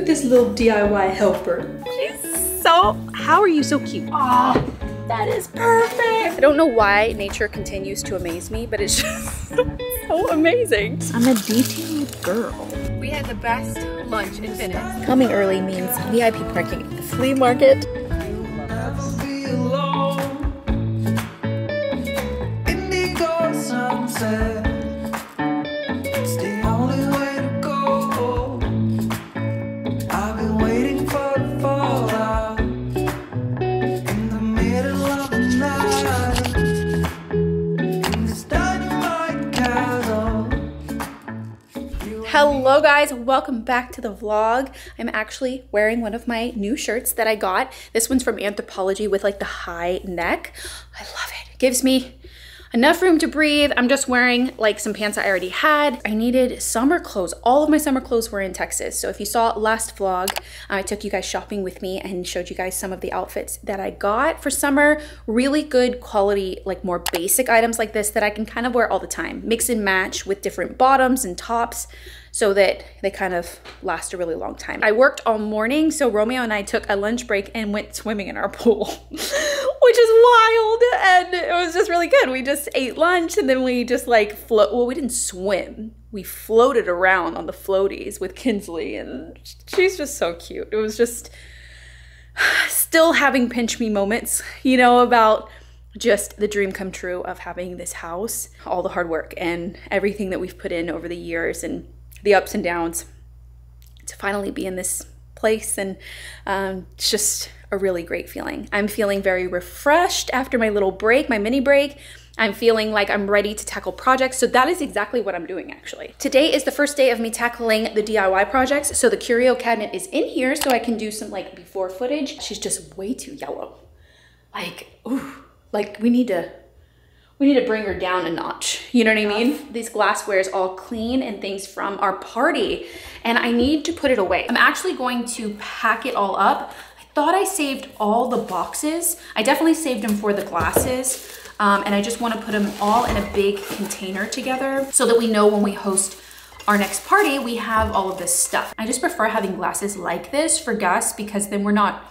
at this little DIY helper. She's so, how are you so cute? Ah, that is perfect. I don't know why nature continues to amaze me, but it's just so amazing. I'm a detailed girl. We had the best lunch in Venice. Coming early means VIP parking at the flea market. Hello guys, welcome back to the vlog. I'm actually wearing one of my new shirts that I got. This one's from Anthropologie with like the high neck. I love it. It gives me enough room to breathe. I'm just wearing like some pants I already had. I needed summer clothes. All of my summer clothes were in Texas. So if you saw last vlog, I took you guys shopping with me and showed you guys some of the outfits that I got for summer. Really good quality, like more basic items like this that I can kind of wear all the time. Mix and match with different bottoms and tops, so that they kind of last a really long time. I worked all morning, so Romeo and I took a lunch break and went swimming in our pool, which is wild, and it was just really good. We just ate lunch and then we just like well, we didn't swim. We floated around on the floaties with Kinsley, and she's just so cute. It was just still having pinch me moments, you know, about just the dream come true of having this house, all the hard work and everything that we've put in over the years and the ups and downs to finally be in this place. And it's just a really great feeling. I'm feeling very refreshed after my little break, my mini break. I'm feeling like I'm ready to tackle projects. So that is exactly what I'm doing actually. Today is the first day of me tackling the DIY projects. So the curio cabinet is in here so I can do some like before footage. She's just way too yellow. Like, ooh, like we need to bring her down a notch. You know what I mean? These glassware is all clean and things from our party, and I need to put it away. I'm actually going to pack it all up. I thought I saved all the boxes. I definitely saved them for the glasses, and I just want to put them all in a big container together so that we know when we host our next party, we have all of this stuff. I just prefer having glasses like this for guests because then we're not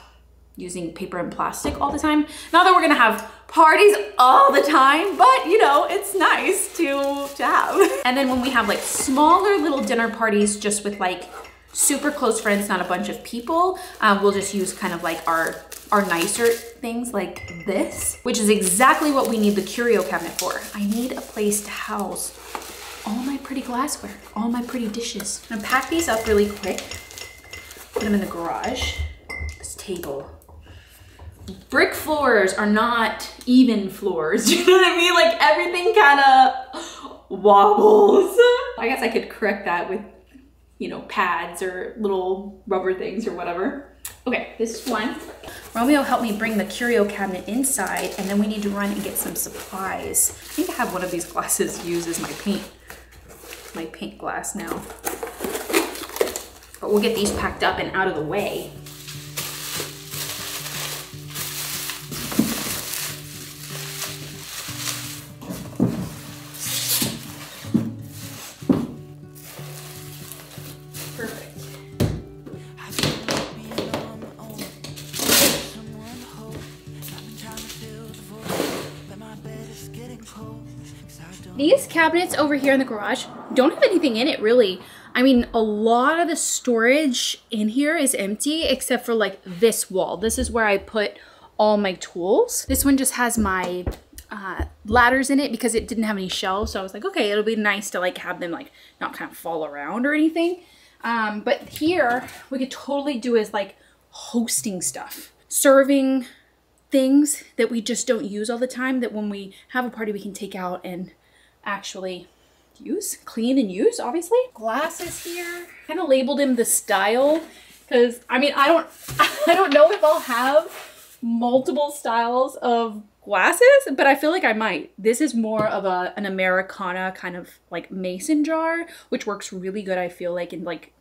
using paper and plastic all the time. Not that we're gonna have parties all the time, but you know, it's nice to have. And then when we have like smaller little dinner parties just with like super close friends, not a bunch of people, we'll just use kind of like our nicer things like this, which is exactly what we need the curio cabinet for. I need a place to house all my pretty glassware, all my pretty dishes. I'm gonna pack these up really quick, put them in the garage. This table. Brick floors are not even floors. You know what I mean? Like everything kind of wobbles. I guess I could correct that with, you know, pads or little rubber things or whatever. Okay, this one. Romeo helped me bring the curio cabinet inside, and then we need to run and get some supplies. I think I have one of these glasses used as my paint glass now. But we'll get these packed up and out of the way. These cabinets over here in the garage don't have anything in it really. I mean, a lot of the storage in here is empty except for like this wall. This is where I put all my tools. This one just has my ladders in it because it didn't have any shelves. So I was like, okay, it'll be nice to like have them like not kind of fall around or anything. But here we could totally do as like hosting stuff, serving things that we just don't use all the time, that when we have a party we can take out and actually use, clean and use, obviously. Glasses here. Kind of labeled him the style because I mean, I don't know if I'll have multiple styles of glasses, but I feel like I might. This is more of an Americana kind of like mason jar, which works really good, I feel like, in like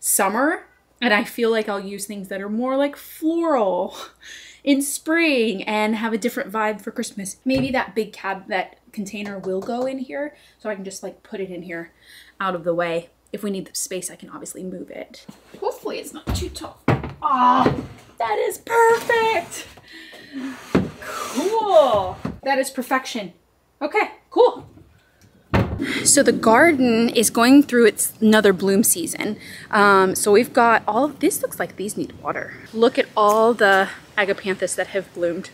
summer. And I feel like I'll use things that are more like floral in spring and have a different vibe for Christmas. Maybe that that container will go in here so I can just like put it in here out of the way. if we need the space, I can obviously move it. Hopefully it's not too tall. Oh, that is perfect. Cool. That is perfection. Okay, cool. So the garden is going through its another bloom season. So we've got all of this. Looks like these need water. Look at all the agapanthus that have bloomed.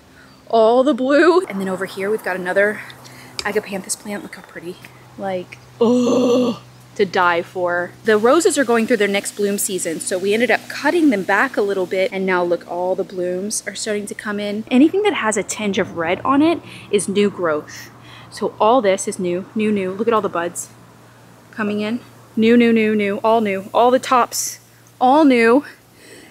All the blue. And then over here we've got another agapanthus plant. Look how pretty. Like, oh, to die for. The roses are going through their next bloom season, so we ended up cutting them back a little bit, and now look, all the blooms are starting to come in. Anything that has a tinge of red on it is new growth. So all this is new, new, new. Look at all the buds coming in. New, new, new, new, all new. All the tops, all new.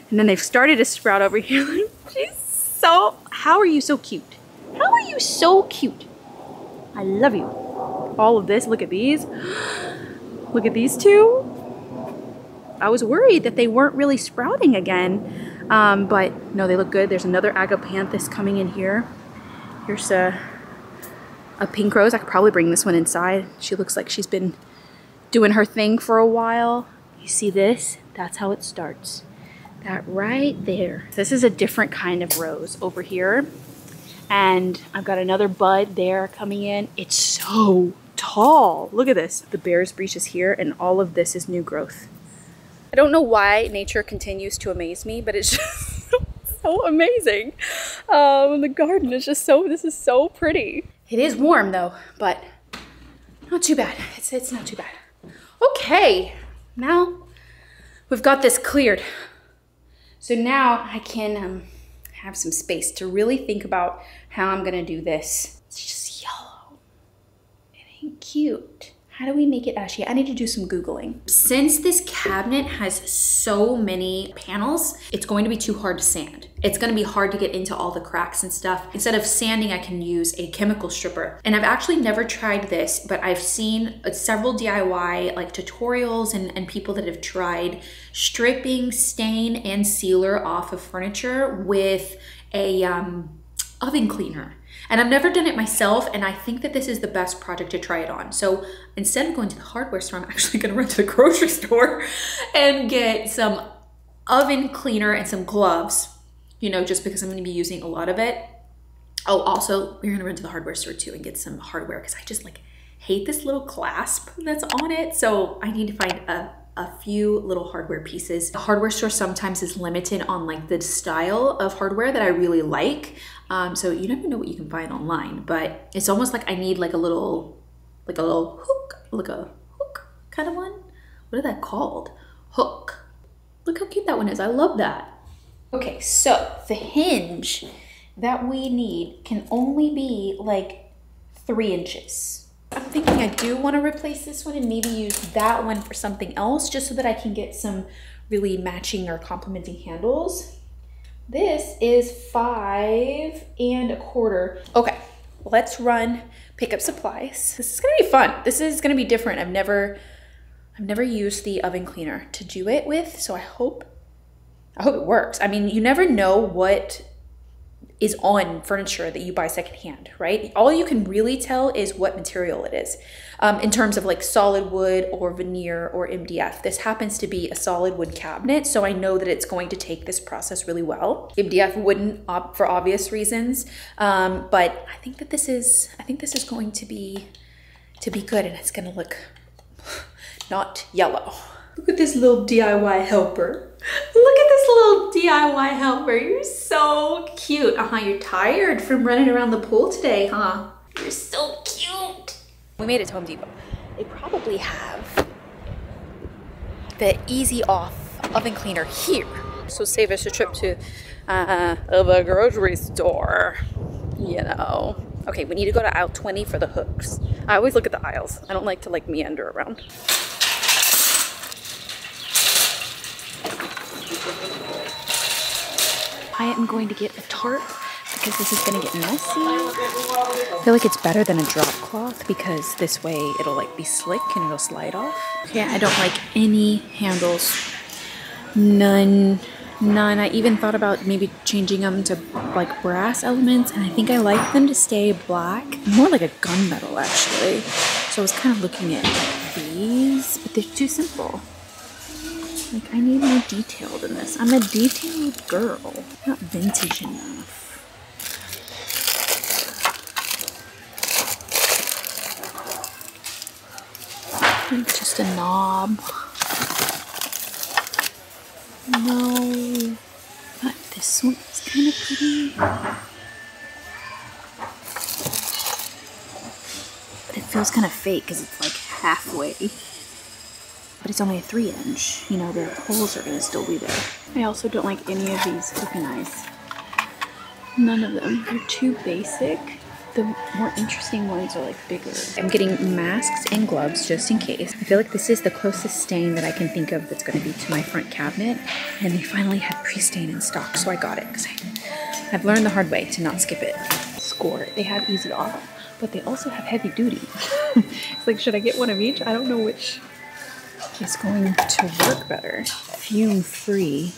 And then they've started to sprout over here. She's so, how are you so cute? How are you so cute? I love you. All of this, look at these. Look at these two. I was worried that they weren't really sprouting again, but no, they look good. There's another agapanthus coming in here. Here's a pink rose. I could probably bring this one inside. She looks like she's been doing her thing for a while. You see this? That's how it starts. That right there. This is a different kind of rose over here. And I've got another bud there coming in. It's so tall. Look at this. The bear's breech is here, and all of this is new growth. I don't know why nature continues to amaze me, but it's just so amazing. The garden is just so, this is so pretty. It is warm though, but not too bad. It's not too bad. Okay, now we've got this cleared. So now I can have some space to really think about how I'm gonna do this. It's just yellow. It ain't cute. How do we make it ashy? I need to do some Googling. Since this cabinet has so many panels, it's going to be too hard to sand. It's gonna be hard to get into all the cracks and stuff. Instead of sanding, I can use a chemical stripper. And I've actually never tried this, but I've seen several DIY like tutorials and people that have tried stripping stain and sealer off of furniture with a oven cleaner. And I've never done it myself, and I think that this is the best project to try it on. So instead of going to the hardware store, I'm actually gonna run to the grocery store and get some oven cleaner and some gloves, you know, just because I'm gonna be using a lot of it. Oh, also, we're gonna run to the hardware store too and get some hardware, because I just like hate this little clasp that's on it. So I need to find a few little hardware pieces. The hardware store sometimes is limited on like the style of hardware that I really like. So you never know what you can find online, but it's almost like I need like a little hook, like a hook kind of one. What is that called? Hook. Look how cute that one is. I love that. Okay, so the hinge that we need can only be like 3 inches. I'm thinking I do want to replace this one and maybe use that one for something else, just so that I can get some really matching or complementing handles. This is 5 1/4. Okay, let's run pick up supplies. This is gonna be fun. This is gonna be different. I've never used the oven cleaner to do it with, so I hope it works. I mean, you never know what is on furniture that you buy secondhand, right? All you can really tell is what material it is in terms of like solid wood or veneer or MDF. This happens to be a solid wood cabinet, so I know that it's going to take this process really well. MDF wouldn't, for obvious reasons, but I think this is going to be good, and it's gonna look not yellow. Look at this little DIY helper. Look at this little DIY helper. You're so cute. You're tired from running around the pool today, huh? You're so cute. We made it to Home Depot. They probably have the easy off oven cleaner here. So save us a trip to the grocery store, you know. Okay, we need to go to aisle 20 for the hooks. I always look at the aisles. I don't like to like meander around. I am going to get a tarp because this is gonna get messy. I feel like it's better than a drop cloth because this way it'll like be slick and it'll slide off. Okay, I don't like any handles. None. I even thought about maybe changing them to like brass elements, and I think I like them to stay black. More like a gunmetal actually. So I was kind of looking at like these, but they're too simple. Like, I need more detail than this. I'm a detailed girl, not vintage enough. Like just a knob. No, but this one is kind of pretty. But it feels kind of fake because it's like halfway. But it's only a 3-inch. You know, the holes are gonna still be there. I also don't like any of these cooking eyes. None of them. They're too basic. The more interesting ones are like bigger. I'm getting masks and gloves just in case. I feel like this is the closest stain that I can think of that's gonna be to my front cabinet. And they finally had pre-stain in stock, so I got it because I've learned the hard way to not skip it. Score. They have easy off, but they also have heavy duty. It's like, should I get one of each? I don't know which is going to work better. Fume free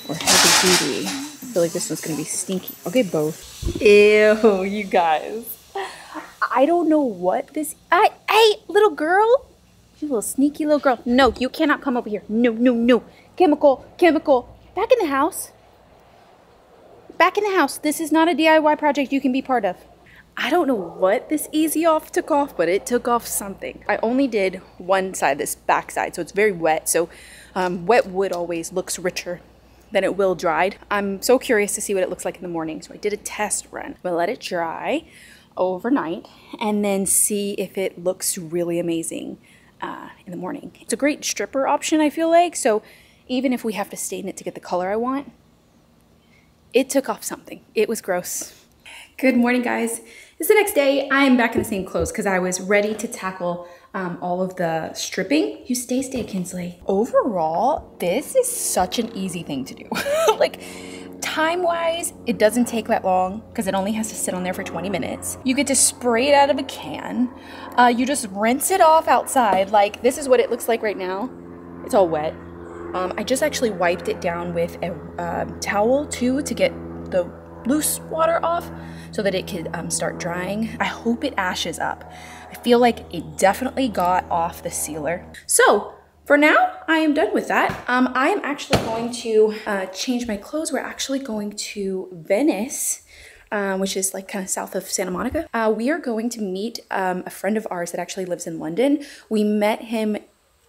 or heavy duty. I feel like this one's gonna be stinky. I'll get both. Ew, you guys. I don't know what this, hey, little girl. You little sneaky little girl. No, you cannot come over here. No, no, no. Chemical. Back in the house. Back in the house. This is not a DIY project you can be part of. I don't know what this easy off took off, but it took off something. I only did one side, this back side, so it's very wet. So wet wood always looks richer than it will dried. I'm so curious to see what it looks like in the morning. So I did a test run. We'll let it dry overnight and then see if it looks really amazing in the morning. It's a great stripper option, I feel like. So even if we have to stain it to get the color I want, it took off something. It was gross. Good morning, guys. It's the next day. I am back in the same clothes because I was ready to tackle all of the stripping. You stay, Kinsley. Overall, this is such an easy thing to do. Like, time-wise, it doesn't take that long because it only has to sit on there for 20 minutes. You get to spray it out of a can. You just rinse it off outside. Like, this is what it looks like right now. It's all wet. I just actually wiped it down with a towel too to get the loose water off so that it could start drying. I hope it ashes up. I feel like it definitely got off the sealer. So for now, I am done with that. I am actually going to change my clothes. We're actually going to Venice, which is like kind of south of Santa Monica. We are going to meet a friend of ours that actually lives in London. We met him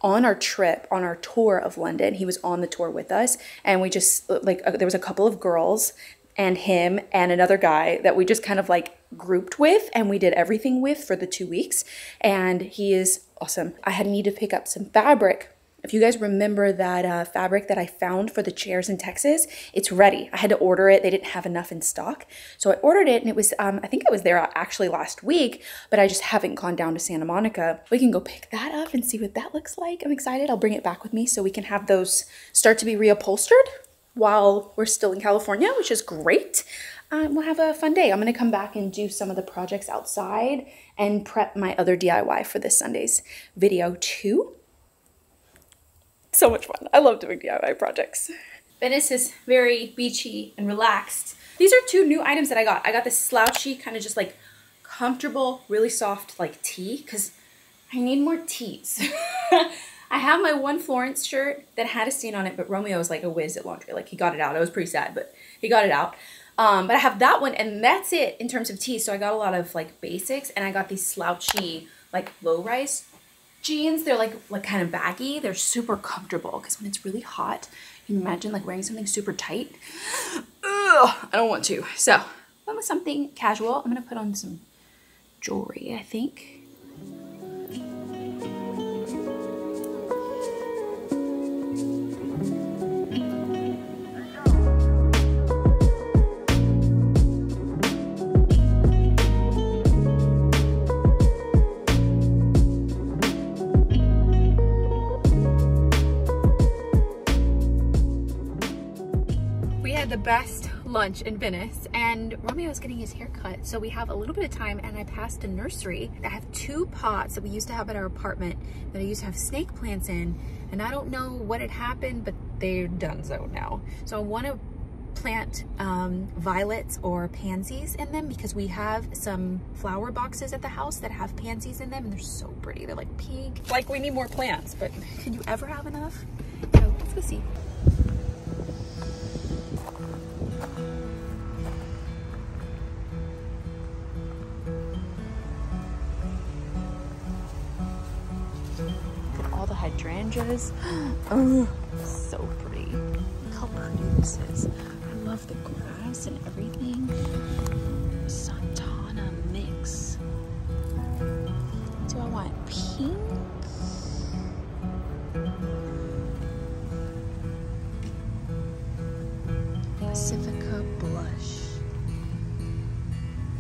on our trip, on our tour of London. He was on the tour with us, and we just, like, there was a couple of girls and him and another guy that we just kind of like grouped with, and we did everything with for the 2 weeks, and he is awesome. I had need to pick up some fabric. If you guys remember that fabric that I found for the chairs in Texas, it's ready. I had to order it. They didn't have enough in stock. So I ordered it, and it was, I think I was there actually last week, but I just haven't gone down to Santa Monica. We can go pick that up and see what that looks like. I'm excited. I'll bring it back with me so we can have those start to be reupholstered while we're still in California, which is great. We'll have a fun day. I'm gonna come back and do some of the projects outside and prep my other DIY for this Sunday's video too. So much fun. I love doing DIY projects. Venice is very beachy and relaxed. These are two new items that I got. I got this slouchy, kind of just like comfortable, really soft like tee, because I need more tees. I have my one Florence shirt that had a stain on it, but Romeo was like a whiz at laundry. Like, he got it out. I was pretty sad, but he got it out. But I have that one, and that's it in terms of tees. So I got a lot of like basics, and I got these slouchy like low-rise jeans. They're like kind of baggy. They're super comfortable because when it's really hot, you can imagine like wearing something super tight. Ugh, I don't want to. So I went with something casual. I'm gonna put on some jewelry, I think. The best lunch in Venice, and Romeo's getting his hair cut, so we have a little bit of time, and I passed a nursery. I have 2 pots that we used to have at our apartment that I used to have snake plants in, and I don't know what had happened, but they're done so now. So I want to plant violets or pansies in them because we have some flower boxes at the house that have pansies in them and they're so pretty. They're like pink. Like we need more plants, but can you ever have enough? So let's go see. Look at all the hydrangeas. Oh, so pretty. Look how pretty this is. I love the grass and everything. Santana mix. Do I want pink? Pacifica blush.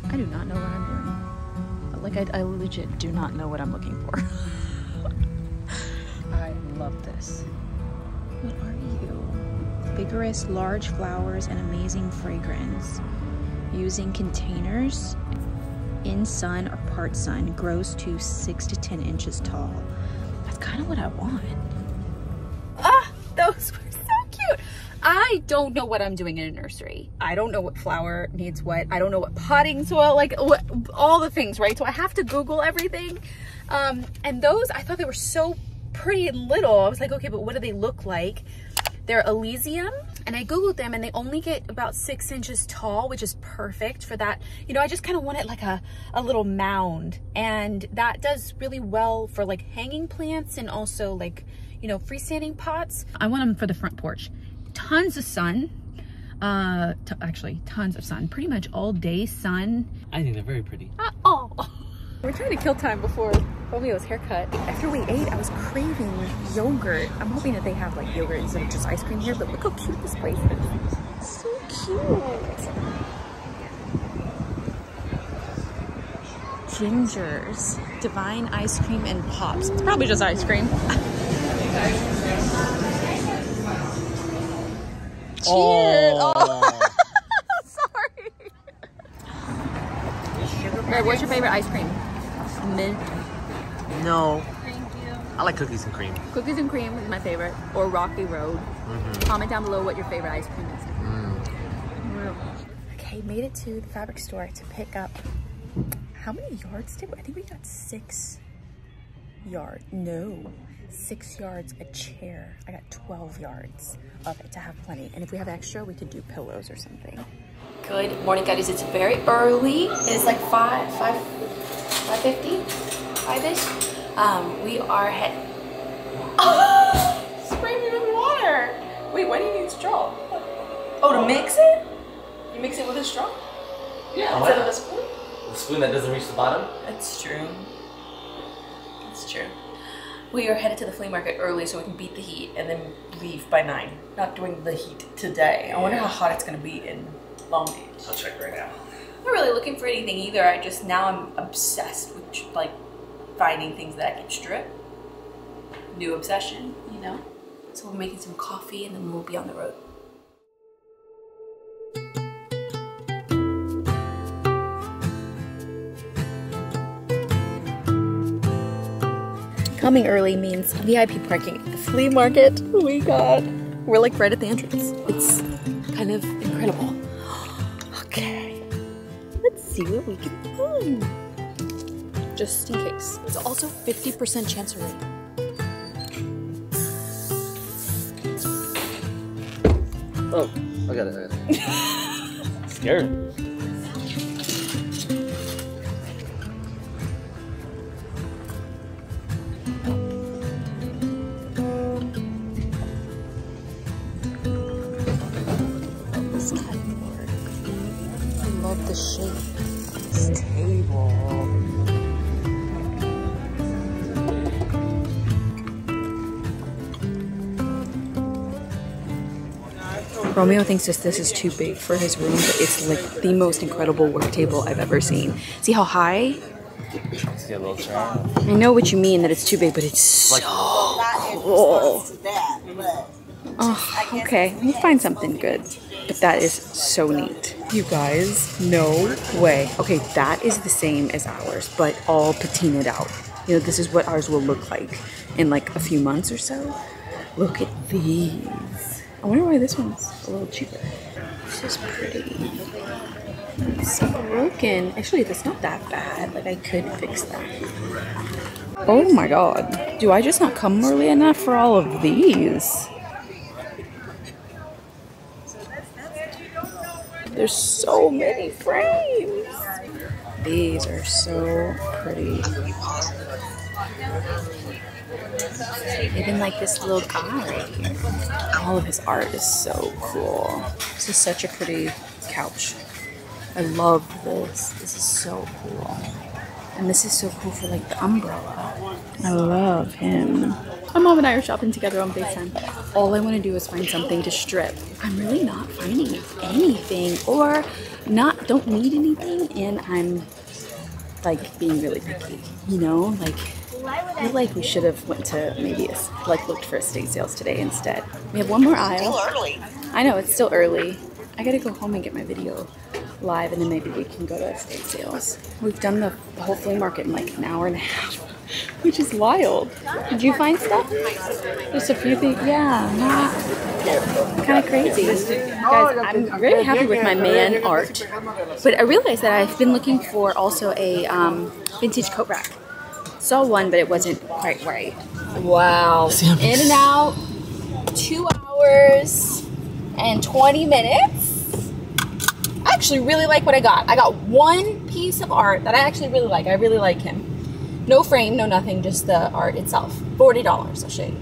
I do not know what I'm doing. Like I legit do not know what I'm looking for. I love this. What are you? Vigorous, large flowers and amazing fragrance. Using containers in sun or part sun, grows to 6 to 10 inches tall. That's kind of what I want. Ah, those were so cute. I don't know what I'm doing in a nursery. I don't know what flower needs what. I don't know what potting soil, like what, all the things, right? So I have to Google everything. And those, I thought they were so pretty and little. I was like, okay, but what do they look like? They're Elysium, and I Googled them and they only get about 6 inches tall, which is perfect for that. You know, I just kind of wanted like a little mound, and that does really well for like hanging plants and also like, you know, freestanding pots. I want them for the front porch. Tons of sun, actually tons of sun, pretty much all day sun. I think they're very pretty. Oh. We're trying to kill time before Romeo's haircut. After we ate, I was craving yogurt. I'm hoping that they have like yogurt instead of just ice cream here, but look how cute this place is. So cute. Gingers, divine ice cream and pops. It's probably just ice cream. Cheers. Oh. Sorry. Right, what's your favorite ice cream? Mint. No. Thank you. I like cookies and cream. Cookies and cream is my favorite, or Rocky Road. Comment down below what your favorite ice cream is. Okay, made it to the fabric store to pick up. How many yards did we? I think we got 6 yards. No, 6 yards a chair. I got 12 yards of it to have plenty. And if we have extra, we could do pillows or something. Good morning, guys. It's very early. It's like 5:50, 5-ish. We are spray me with water. Wait, why do you need straw? Oh, to mix it? You mix it with a straw? Yeah. Instead of a spoon? The spoon that doesn't reach the bottom? That's true. That's true. We are headed to the flea market early so we can beat the heat and then leave by 9. Not doing the heat today. I wonder how hot it's going to be in Long Beach. I'll check right now. I'm not really looking for anything either. Now I'm obsessed with like finding things that I can strip. New obsession, you know? So we're making some coffee and then we'll be on the road. Coming early means VIP parking at the flea market. Oh my god. We're like right at the entrance. It's kind of incredible. Okay. Let's see what we can find. Just in case. It's also 50% chance of rain. Oh, I got it. Scared. The shape. This table. Romeo thinks this is too big for his room, but it's like the most incredible work table I've ever seen. See how high? See a little chair. I know what you mean, that it's too big, but it's so cool. Oh, okay. We'll find something good. But that is so neat. You guys, no way. Okay, that is the same as ours, but all patinaed out. You know, this is what ours will look like in like a few months or so. Look at these. I wonder why this one's a little cheaper. This is pretty. It's broken. Actually, that's not that bad. Like, I could fix that. Oh my god. Do I just not come early enough for all of these? There's so many frames. These are so pretty. Even like this little guy right here. All of his art is so cool. This is such a pretty couch. I love this. This is so cool. And this is so cool for like the umbrella. I love him. My mom and I are shopping together on FaceTime. All I want to do is find something to strip. I'm really not finding anything or don't need anything, and I'm like being really picky, you know? Like, I feel like we should have went to maybe looked for estate sales today instead. We have one more aisle. Still early. I know, it's still early. I gotta go home and get my video live, and then maybe we can go to estate sales. We've done the whole flea market in like an hour and a half, which is wild. Did you find stuff? Just a few things. Yeah, not kind of crazy. Guys, I'm very happy with my man art, but I realized that I've been looking for also a vintage coat rack. Saw one, but it wasn't quite right. Wow. In and out, 2 hours and 20 minutes. I actually really like what I got. I got one piece of art that I actually really like. I really like him. No frame, no nothing, just the art itself. $40, I'll show you.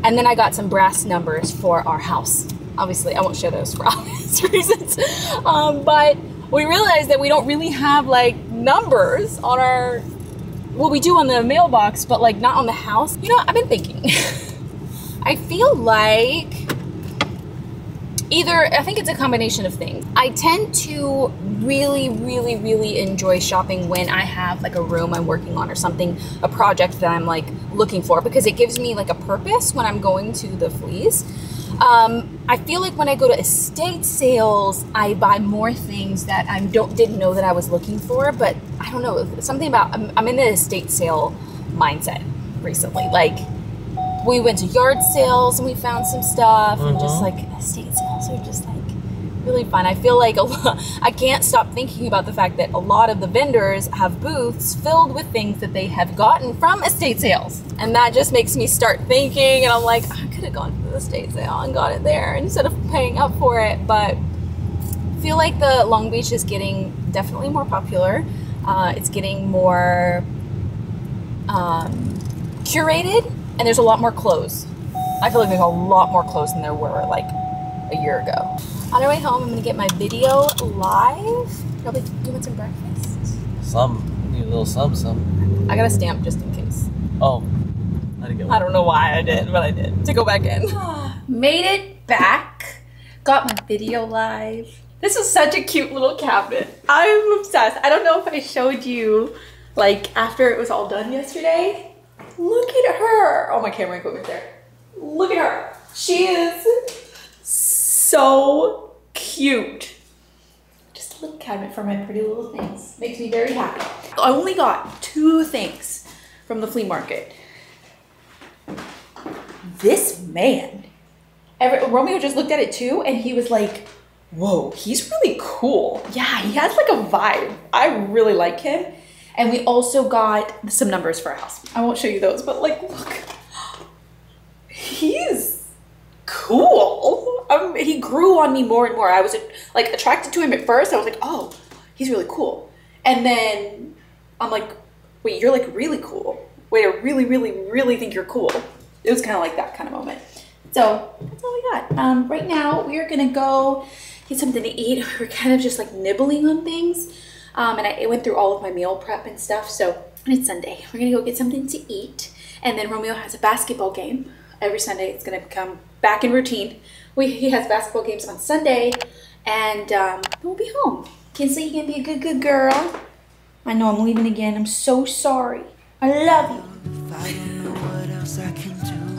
And then I got some brass numbers for our house. Obviously, I won't show those for obvious reasons. But we realized that we don't really have like numbers on our, well, we do on the mailbox, but like not on the house. You know, I've been thinking. I feel like I think it's a combination of things. I tend to really enjoy shopping when I have like a room I'm working on or something, a project that I'm like looking for, because it gives me like a purpose when I'm going to the fleas. I feel like when I go to estate sales, I buy more things that I didn't know that I was looking for, but I don't know, something about, I'm in the estate sale mindset recently. Like, we went to yard sales and we found some stuff, and just like estate sales are just like really fun. I feel like I can't stop thinking about the fact that a lot of the vendors have booths filled with things that they have gotten from estate sales, and that just makes me start thinking, and I'm like, I could have gone to the estate sale and got it there instead of paying up for it. But I feel like the Long Beach is getting definitely more popular. It's getting more curated. And there's a lot more clothes. I feel like there's a lot more clothes than there were like a year ago. On our way home, I'm gonna get my video live. Probably doing some breakfast. Need a little some. I got a stamp just in case. Oh, I didn't get one. I don't know why I did, but I did. To go back in. Made it back. Got my video live. This is such a cute little cabinet. I'm obsessed. I don't know if I showed you like after it was all done yesterday. Look at her. Oh, my camera equipment there. Look at her. She is so cute. Just a little cabinet for my pretty little things. Makes me very happy. I only got 2 things from the flea market. This man. Romeo just looked at it too, and he was like, whoa, he's really cool. Yeah, he has like a vibe. I really like him. And we also got some numbers for our house. I won't show you those, but like, look. He's cool. He grew on me more and more. I was like attracted to him at first. I was like, oh, he's really cool. And then I'm like, wait, you're like really cool. Wait, I really think you're cool. It was kind of like that kind of moment. So that's all we got. Right now, we are gonna go get something to eat. We're kind of just like nibbling on things. And I went through all of my meal prep and stuff, so it's Sunday. We're gonna go get something to eat, and then Romeo has a basketball game. Every Sunday, it's gonna become back in routine. He has basketball games on Sunday, and we'll be home. Kinsley, you can be a good girl. I know I'm leaving again. I'm so sorry. I love you. If I didn't know what else I can do.